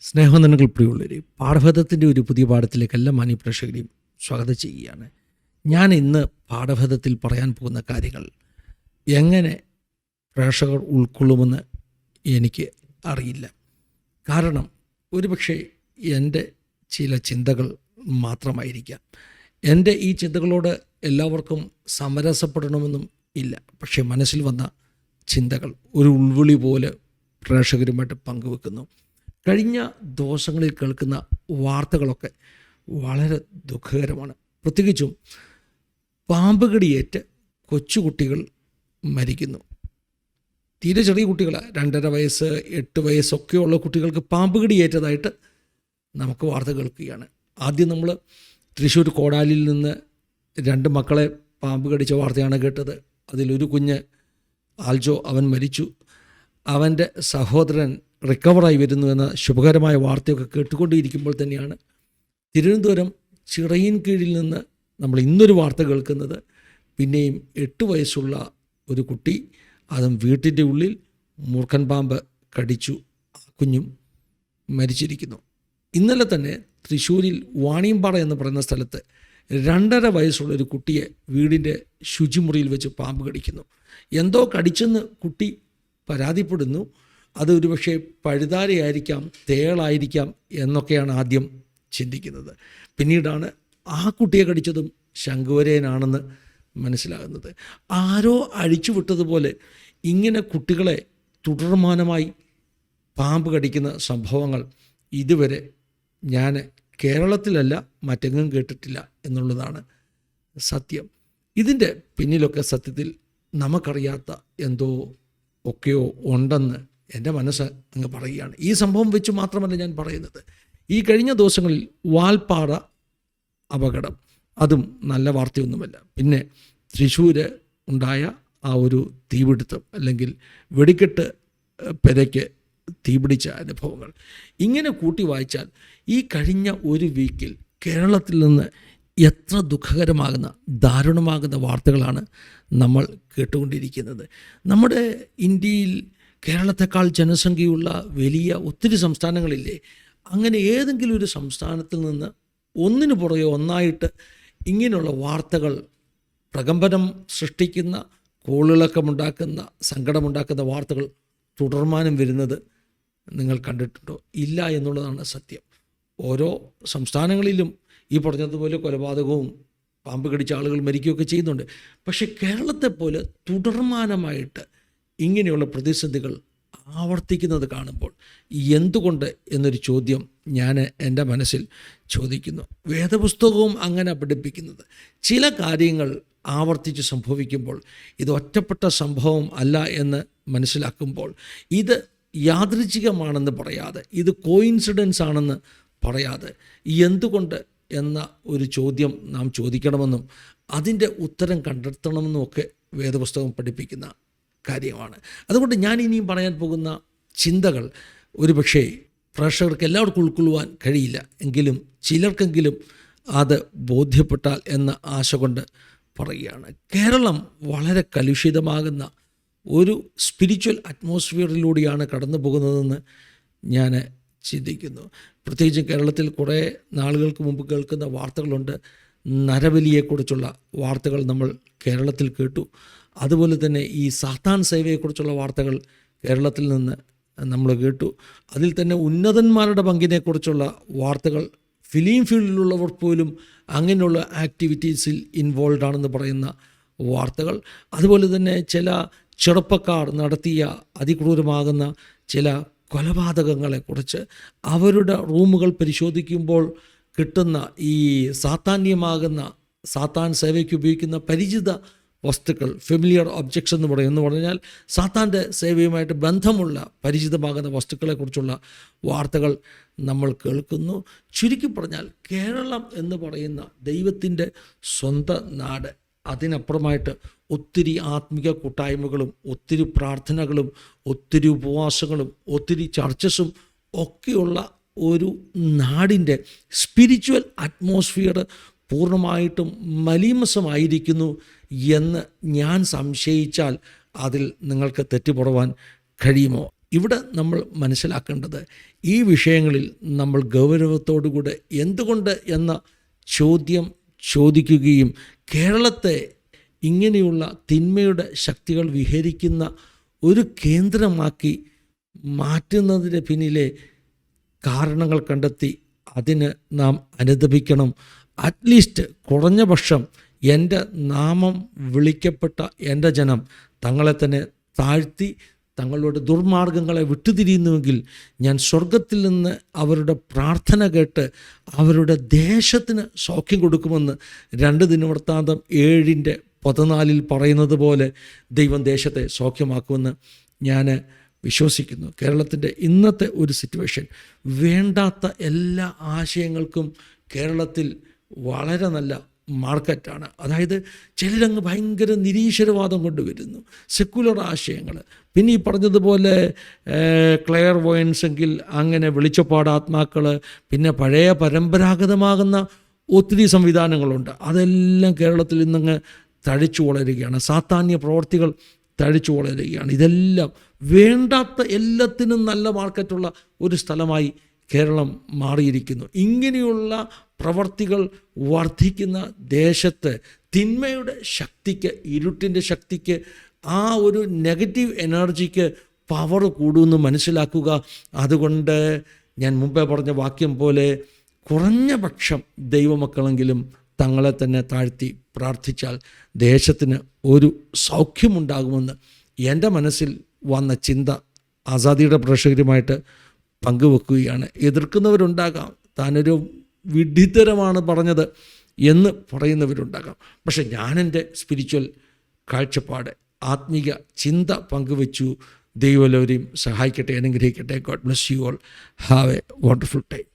സ്നേഹവന്ദനങ്ങൾ പ്രിയമുള്ളവരെ, പാഠഭേദത്തിൻ്റെ ഒരു പുതിയ പാഠത്തിലേക്ക് എല്ലാ മാന്യപ്രേക്ഷകരെയും സ്വാഗതം ചെയ്യുകയാണ്. ഞാൻ ഇന്ന് പാഠഭേദത്തിൽ പറയാൻ പോകുന്ന കാര്യങ്ങൾ എങ്ങനെ പ്രേക്ഷകർ ഉൾക്കൊള്ളുമെന്ന് എനിക്ക് അറിയില്ല. കാരണം ഒരുപക്ഷെ എൻ്റെ ചില ചിന്തകൾ മാത്രമായിരിക്കാം. എൻ്റെ ഈ ചിന്തകളോട് എല്ലാവർക്കും സമരസപ്പെടണമെന്നും ഇല്ല. പക്ഷേ മനസ്സിൽ വന്ന ചിന്തകൾ ഒരു ഉൾവിളി പോലെ പ്രേക്ഷകരുമായിട്ട് പങ്കുവെക്കുന്നു. കഴിഞ്ഞ ദിവസങ്ങളിൽ കേൾക്കുന്ന വാർത്തകളൊക്കെ വളരെ ദുഃഖകരമാണ്. പ്രത്യേകിച്ചും പാമ്പ് കടിയേറ്റ് കൊച്ചുകുട്ടികൾ മരിക്കുന്നു. തീരെ ചെറിയ കുട്ടികൾ, 2.5 വയസ്സ് 8 വയസ്സൊക്കെയുള്ള കുട്ടികൾക്ക് പാമ്പ് കടിയേറ്റതായിട്ട് നമുക്ക് വാർത്ത കേൾക്കുകയാണ്. ആദ്യം നമ്മൾ തൃശ്ശൂർ കോടാലിയിൽ നിന്ന് 2 മക്കളെ പാമ്പ് കടിച്ച വാർത്തയാണ് കേട്ടത്. അതിലൊരു കുഞ്ഞ് ആൽജോ, അവൻ മരിച്ചു. അവൻ്റെ സഹോദരൻ റിക്കവറായി വരുന്നു എന്ന ശുഭകരമായ വാർത്തയൊക്കെ കേട്ടുകൊണ്ടിരിക്കുമ്പോൾ തന്നെയാണ് തിരുവനന്തപുരം ചിറയിൻ കീഴിൽ നിന്ന് നമ്മൾ ഇന്നൊരു വാർത്ത കേൾക്കുന്നത്. പിന്നെയും 8 വയസ്സുള്ള ഒരു കുട്ടി, അതും വീട്ടിൻ്റെ ഉള്ളിൽ മൂർഖൻ പാമ്പ് കടിച്ചു, ആ കുഞ്ഞും മരിച്ചിരിക്കുന്നു. ഇന്നലെ തന്നെ തൃശ്ശൂരിൽ വാണിയമ്പാറ എന്ന് പറയുന്ന സ്ഥലത്ത് 2.5 വയസ്സുള്ള ഒരു കുട്ടിയെ വീടിൻ്റെ ശുചിമുറിയിൽ വെച്ച് പാമ്പ് കടിക്കുന്നു. എന്തോ കടിച്ചെന്ന് കുട്ടി പരാതിപ്പെടുന്നു. അത് ഒരുപക്ഷെ പഴുതാരയായിരിക്കാം, തേളായിരിക്കാം എന്നൊക്കെയാണ് ആദ്യം ചിന്തിക്കുന്നത്. പിന്നീടാണ് ആ കുട്ടിയെ കടിച്ചതും ശംഖുവരയനാണെന്ന് മനസ്സിലാകുന്നത്. ആരോ അഴിച്ചുവിട്ടതുപോലെ ഇങ്ങനെ കുട്ടികളെ തുടർമാനമായി പാമ്പ് കടിക്കുന്ന സംഭവങ്ങൾ ഇതുവരെ ഞാൻ കേരളത്തിലല്ല മറ്റെങ്ങും കേട്ടിട്ടില്ല എന്നുള്ളതാണ് സത്യം. ഇതിൻ്റെ പിന്നിലൊക്കെ സത്യത്തിൽ നമുക്കറിയാത്ത എന്തോ ഒക്കെയോ ഉണ്ടെന്ന് എൻ്റെ മനസ്സ് അങ്ങ് പറയുകയാണ്. ഈ സംഭവം വെച്ച് മാത്രമല്ല ഞാൻ പറയുന്നത്. ഈ കഴിഞ്ഞ ദിവസങ്ങളിൽ വാൽപ്പാറ അപകടം, അതും നല്ല വാർത്തയൊന്നുമല്ല. പിന്നെ തൃശ്ശൂർ ഉണ്ടായ ആ ഒരു തീപിടുത്തം, അല്ലെങ്കിൽ വെടിക്കെട്ട് പെരയ്ക്ക് തീപിടിച്ച അനുഭവങ്ങൾ, ഇങ്ങനെ കൂട്ടി വായിച്ചാൽ ഈ കഴിഞ്ഞ ഒരു വീക്കിൽ കേരളത്തിൽ നിന്ന് എത്ര ദുഃഖകരമാകുന്ന, ദാരുണമാകുന്ന വാർത്തകളാണ് നമ്മൾ കേട്ടുകൊണ്ടിരിക്കുന്നത്. നമ്മുടെ ഇന്ത്യയിൽ കേരളത്തെക്കാൾ ജനസംഖ്യയുള്ള വലിയ ഒത്തിരി സംസ്ഥാനങ്ങളില്ലേ? അങ്ങനെ ഏതെങ്കിലും ഒരു സംസ്ഥാനത്തിൽ നിന്ന് ഒന്നിനു പുറകെ ഒന്നായിട്ട് ഇങ്ങനെയുള്ള വാർത്തകൾ, പ്രകമ്പനം സൃഷ്ടിക്കുന്ന, കോളിളക്കമുണ്ടാക്കുന്ന, സങ്കടമുണ്ടാക്കുന്ന വാർത്തകൾ തുടർമാനം വരുന്നത് നിങ്ങൾ കണ്ടിട്ടുണ്ടോ? ഇല്ല എന്നുള്ളതാണ് സത്യം. ഓരോ സംസ്ഥാനങ്ങളിലും ഈ പറഞ്ഞതുപോലെ കൊലപാതകവും പാമ്പ് കടിച്ച ആളുകൾ മരിക്കുകയൊക്കെ ചെയ്യുന്നുണ്ട്. പക്ഷേ കേരളത്തെപ്പോലെ തുടർമാനമായിട്ട് ഇങ്ങനെയുള്ള പ്രതിസന്ധികൾ ആവർത്തിക്കുന്നത് കാണുമ്പോൾ എന്തുകൊണ്ട് എന്നൊരു ചോദ്യം ഞാൻ എൻ്റെ മനസ്സിൽ ചോദിക്കുന്നു. വേദപുസ്തകവും അങ്ങനെ പഠിപ്പിക്കുന്നത്. ചില കാര്യങ്ങൾ ആവർത്തിച്ച് സംഭവിക്കുമ്പോൾ ഇത് ഒറ്റപ്പെട്ട സംഭവം അല്ല എന്ന് മനസ്സിലാക്കുമ്പോൾ, ഇത് യാദൃച്ഛികമാണെന്ന് പറയാതെ, ഇത് കോയിൻസിഡൻസ് ആണെന്ന് പറയാതെ, എന്തുകൊണ്ട് എന്ന ഒരു ചോദ്യം നാം ചോദിക്കണമെന്നും അതിൻ്റെ ഉത്തരം കണ്ടെത്തണമെന്നും ഒക്കെ വേദപുസ്തകം പഠിപ്പിക്കുന്ന കാര്യമാണ്. അതുകൊണ്ട് ഞാൻ ഇനിയും പറയാൻ പോകുന്ന ചിന്തകൾ ഒരുപക്ഷേ പ്രേക്ഷകർക്ക് എല്ലാവർക്കും ഉൾക്കൊള്ളുവാൻ കഴിയില്ല, എങ്കിലും ചിലർക്കെങ്കിലും അത് ബോധ്യപ്പെട്ടാൽ എന്ന ആശ കൊണ്ട് പറയുകയാണ്. കേരളം വളരെ കലുഷിതമാകുന്ന ഒരു സ്പിരിച്വൽ അറ്റ്മോസ്ഫിയറിലൂടെയാണ് കടന്നു പോകുന്നതെന്ന് ഞാൻ ചിന്തിക്കുന്നു. പ്രത്യേകിച്ചും കേരളത്തിൽ കുറേ നാളുകൾക്ക് മുമ്പ് കേൾക്കുന്ന വാർത്തകളുണ്ട്. നരബലിയെക്കുറിച്ചുള്ള വാർത്തകൾ നമ്മൾ കേരളത്തിൽ കേട്ടു. അതുപോലെ തന്നെ ഈ സാത്താൻ സേവയെക്കുറിച്ചുള്ള വാർത്തകൾ കേരളത്തിൽ നിന്ന് നമ്മൾ കേട്ടു. അതിൽ തന്നെ ഉന്നതന്മാരുടെ പങ്കിനെക്കുറിച്ചുള്ള വാർത്തകൾ, ഫിലിം ഫീൽഡിലുള്ളവർ പോലും അങ്ങനെയുള്ള ആക്ടിവിറ്റീസിൽ ഇൻവോൾവ് ആണെന്ന് പറയുന്ന വാർത്തകൾ, അതുപോലെ തന്നെ ചില ചെറുപ്പക്കാർ നടത്തിയ അതിക്രൂരമാകുന്ന ചില കൊലപാതകങ്ങളെക്കുറിച്ച്, അവരുടെ റൂമുകൾ പരിശോധിക്കുമ്പോൾ കിട്ടുന്ന ഈ സാത്താന്യമാകുന്ന, സാത്താൻ സേവയ്ക്ക് ഉപയോഗിക്കുന്ന പരിചിത വസ്തുക്കൾ, ഫെമിലിയർ ഒബ്ജക്ട്സ് എന്ന് പറഞ്ഞാൽ സാത്താൻ്റെ സേവയുമായിട്ട് ബന്ധമുള്ള പരിചിതമാകുന്ന വസ്തുക്കളെക്കുറിച്ചുള്ള വാർത്തകൾ നമ്മൾ കേൾക്കുന്നു. ചുരുക്കി പറഞ്ഞാൽ കേരളം എന്ന് പറയുന്ന ദൈവത്തിൻ്റെ സ്വന്തം നാട്, അതിനപ്പുറമായിട്ട് ഒത്തിരി ആത്മിക കൂട്ടായ്മകളും, ഒത്തിരി പ്രാർത്ഥനകളും, ഒത്തിരി ഉപവാസങ്ങളും, ഒത്തിരി ചർച്ചസും ഒക്കെയുള്ള ഒരു നാടിൻ്റെ സ്പിരിച്വൽ അറ്റ്മോസ്ഫിയർ പൂർണ്ണമായിട്ടും മലീമസമായിരിക്കുന്നു എന്ന് ഞാൻ സംശയിച്ചാൽ അതിൽ നിങ്ങൾക്ക് തെറ്റുപുറവാൻ കഴിയുമോ? ഇവിടെ നമ്മൾ മനസ്സിലാക്കേണ്ടത് ഈ വിഷയങ്ങളിൽ നമ്മൾ ഗൗരവത്തോടുകൂടെ എന്തുകൊണ്ട് എന്ന ചോദ്യം ചോദിക്കുകയും കേരളത്തെ ഇങ്ങനെയുള്ള തിന്മയുടെ ശക്തികൾ വിഹരിക്കുന്ന ഒരു കേന്ദ്രമാക്കി മാറ്റുന്നതിന് പിന്നിലെ കാരണങ്ങൾ കണ്ടെത്തി അതിന് നാം അനുദപിക്കണം. അറ്റ്ലീസ്റ്റ് കുറഞ്ഞ പക്ഷം എൻ്റെ നാമം വിളിക്കപ്പെട്ട എൻ്റെ ജനം തങ്ങളെ തന്നെ താഴ്ത്തി തങ്ങളുടെ ദുർമാർഗങ്ങളെ വിട്ടുതിരിയുന്നുവെങ്കിൽ ഞാൻ സ്വർഗത്തിൽ നിന്ന് അവരുടെ പ്രാർത്ഥന കേട്ട് അവരുടെ ദേശത്തിന് സൗഖ്യം കൊടുക്കുമെന്ന് 2 ദിനവൃത്താന്തം 7:14 പറയുന്നത് പോലെ ദൈവം ദേശത്തെ സൗഖ്യമാക്കുമെന്ന് ഞാൻ വിശ്വസിക്കുന്നു. കേരളത്തിൻ്റെ ഇന്നത്തെ ഒരു സിറ്റുവേഷൻ, വേണ്ടാത്ത എല്ലാ ആശയങ്ങൾക്കും കേരളത്തിൽ വളരെ നല്ല മാർക്കറ്റാണ്. അതായത് ചിലരങ്ങ് ഭയങ്കര നിരീശ്വരവാദം കൊണ്ടുവരുന്നു, സെക്കുലർ ആശയങ്ങൾ. പിന്നെ ഈ പറഞ്ഞതുപോലെ ക്ലെയർ വോയൻസ് എങ്കിൽ അങ്ങനെ വെളിച്ചപ്പാടാത്മാക്കൾ, പിന്നെ പഴയ പരമ്പരാഗതമാകുന്ന ഒത്തിരി സംവിധാനങ്ങളുണ്ട്. അതെല്ലാം കേരളത്തിൽ ഇന്നങ്ങ് തഴച്ചു വളരുകയാണ്. സാത്താന്യ പ്രവർത്തികൾ തഴച്ചു വളരുകയാണ്. ഇതെല്ലാം വേണ്ടാത്ത എല്ലാത്തിനും നല്ല മാർക്കറ്റുള്ള ഒരു സ്ഥലമായി കേരളം മാറിയിരിക്കുന്നു. ഇങ്ങനെയുള്ള പ്രവർത്തികൾ വർദ്ധിക്കുന്ന ദേശത്ത് തിന്മയുടെ ശക്തിക്ക്, ഇരുട്ടിൻ്റെ ശക്തിക്ക്, ആ ഒരു നെഗറ്റീവ് എനർജിക്ക് പവർ കൂടുമെന്ന് മനസ്സിലാക്കുക. അതുകൊണ്ട് ഞാൻ മുമ്പേ പറഞ്ഞ വാക്യം പോലെ കുറഞ്ഞ പക്ഷം ദൈവമക്കളെങ്കിലും തങ്ങളെ തന്നെ താഴ്ത്തി പ്രാർത്ഥിച്ചാൽ ദേശത്തിന് ഒരു സൗഖ്യമുണ്ടാകുമെന്ന് എൻ്റെ മനസ്സിൽ വന്ന ചിന്ത ആസാദിയുടെ പ്രേക്ഷകരുമായിട്ട് പങ്കുവെക്കുകയാണ്. എതിർക്കുന്നവരുണ്ടാകാം, താനൊരു വിഡ്ഢിത്തരമാണ് പറഞ്ഞത് എന്ന് പറയുന്നവരുണ്ടാകാം. പക്ഷെ ഞാനെൻ്റെ സ്പിരിച്വൽ കാഴ്ചപ്പാട്, ആത്മീക ചിന്ത പങ്കുവെച്ചു. ദൈവം എല്ലാവരെയും സഹായിക്കട്ടെ, അനുഗ്രഹിക്കട്ടെ. God bless you all. Have A wonderful time.